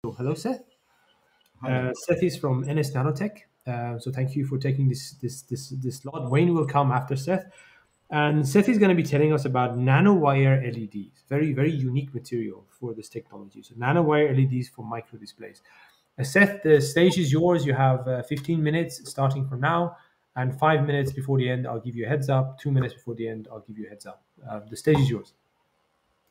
So hello, Seth. Hi. Seth is from NS Nanotech. So thank you for taking this slot. Wayne will come after Seth, and Seth is going to be telling us about nanowire LEDs. Very unique material for this technology. So nanowire LEDs for microdisplays. Seth, the stage is yours. You have 15 minutes starting from now, and 5 minutes before the end, I'll give you a heads up. 2 minutes before the end, I'll give you a heads up. The stage is yours.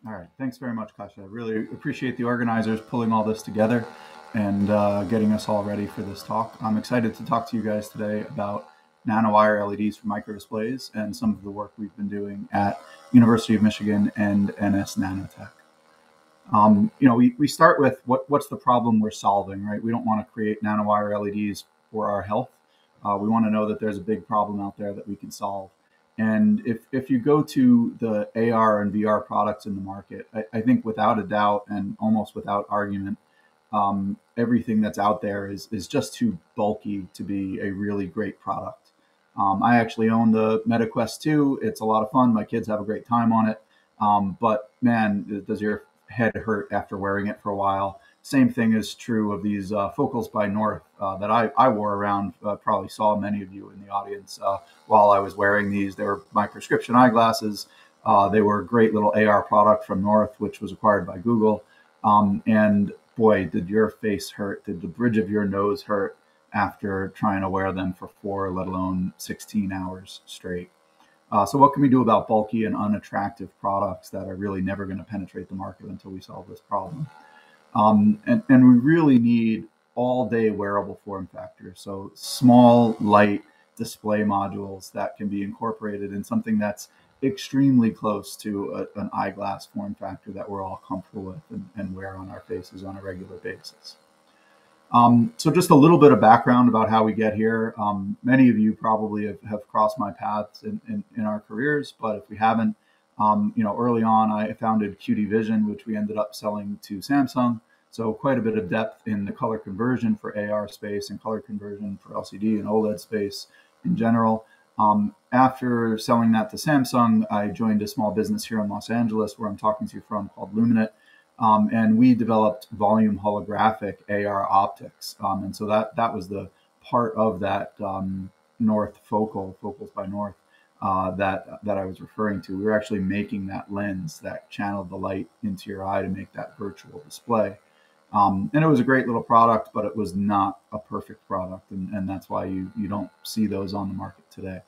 All right. Thanks very much, Kasha. I really appreciate the organizers pulling all this together and getting us all ready for this talk. I'm excited to talk to you guys today about nanowire LEDs for microdisplays and some of the work we've been doing at University of Michigan and NS Nanotech. We start with what's the problem we're solving, right? We don't want to create nanowire LEDs for our health. We want to know that there's a big problem out there that we can solve. And if you go to the AR and VR products in the market, I think without a doubt and almost without argument, everything that's out there is just too bulky to be a really great product. I actually own the MetaQuest 2. It's a lot of fun. My kids have a great time on it. But man, does your head hurt after wearing it for a while. Same thing is true of these Focals by North that I wore around. Probably saw many of you in the audience while I was wearing these. They were my prescription eyeglasses. They were a great little AR product from North, which was acquired by Google. And boy, did your face hurt. Did the bridge of your nose hurt after trying to wear them for 4, let alone 16 hours straight. So what can we do about bulky and unattractive products that are really never going to penetrate the market until we solve this problem? And we really need all-day wearable form factors. So small, light display modules that can be incorporated in something that's extremely close to an eyeglass form factor that we're all comfortable with and wear on our faces on a regular basis. So just a little bit of background about how we get here. Many of you probably have crossed my paths in our careers, but if we haven't, early on I founded QD Vision, which we ended up selling to Samsung. So quite a bit of depth in the color conversion for AR space and color conversion for LCD and OLED space in general. After selling that to Samsung, I joined a small business here in Los Angeles where I'm talking to you from called Luminate. And we developed volume holographic AR optics. And so that was the part of that North Focals by North, that I was referring to. We were actually making that lens that channeled the light into your eye to make that virtual display. And it was a great little product, but it was not a perfect product. And that's why you don't see those on the market today.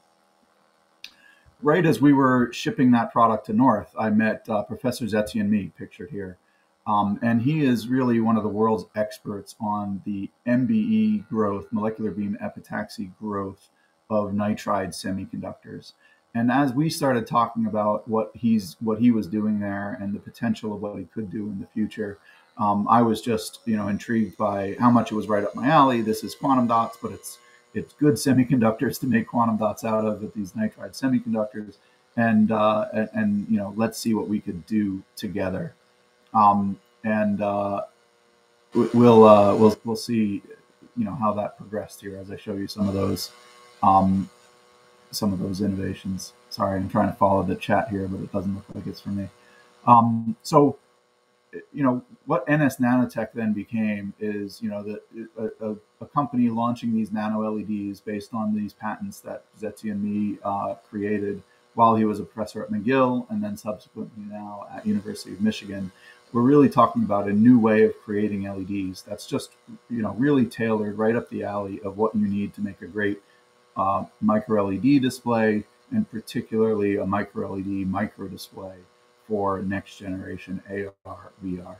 Right as we were shipping that product to North, I met Professor Zetien Mi, pictured here. And he is really one of the world's experts on the MBE growth, molecular beam epitaxy growth of nitride semiconductors. And as we started talking about what he was doing there and the potential of what he could do in the future, I was just intrigued by how much it was right up my alley. This is quantum dots, but it's good semiconductors to make quantum dots out of with these nitride semiconductors, and let's see what we could do together. We'll see how that progressed here as I show you some of those innovations. Sorry, I'm trying to follow the chat here, but it doesn't look like it's for me. What NS Nanotech then became is a company launching these nano LEDs based on these patents that Zetien Mi created while he was a professor at McGill and then subsequently now at University of Michigan. We're really talking about a new way of creating LEDs that's just really tailored right up the alley of what you need to make a great micro LED display, and particularly a micro LED micro display for next generation AR VR.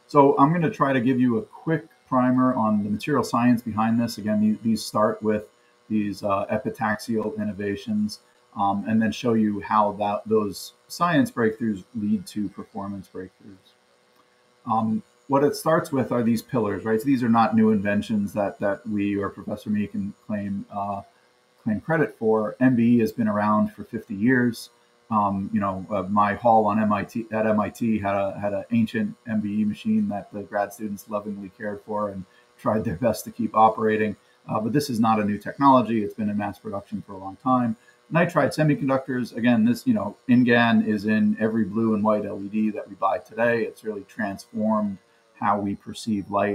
So I'm going to try to give you a quick primer on the material science behind this. Again, these start with these epitaxial innovations, and then show you how those science breakthroughs lead to performance breakthroughs. What it starts with are these pillars, right? So these are not new inventions that we or Professor Mi can claim credit for. MBE has been around for 50 years. My hall at MIT had an ancient MBE machine that the grad students lovingly cared for and tried their best to keep operating. But this is not a new technology. It's been in mass production for a long time. Nitride semiconductors, again, this, InGaN is in every blue and white LED that we buy today. It's really transformed how we perceive light